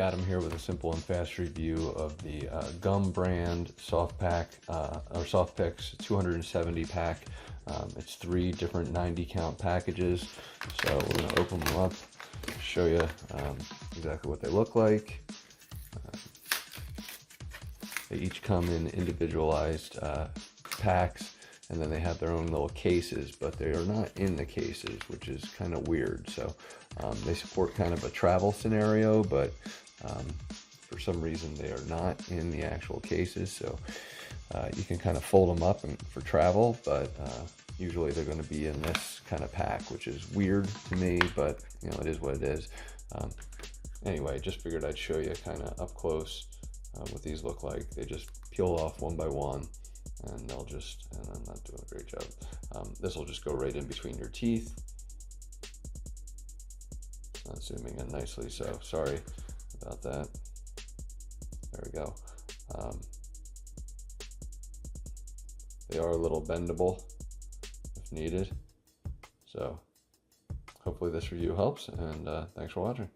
at them here with a simple and fast review of the Gum brand soft pack or soft picks 270 pack. It's 3 different 90 count packages, so we're going to open them up, show you exactly what they look like. They each come in individualized packs, and then they have their own little cases, but they are not in the cases, which is kind of weird. So they support kind of a travel scenario, but for some reason they are not in the actual cases. So you can kind of fold them up for travel, but usually they're going to be in this kind of pack, which is weird to me, but you know, it is what it is. Anyway, just figured I'd show you kind of up close what these look like. They just peel off one by one, and they'll just, and I'm not doing a great job, this will just go right in between your teeth. It's not zooming in nicely, so sorry about that. There we go. They are a little bendable if needed, so hopefully this review helps, and thanks for watching.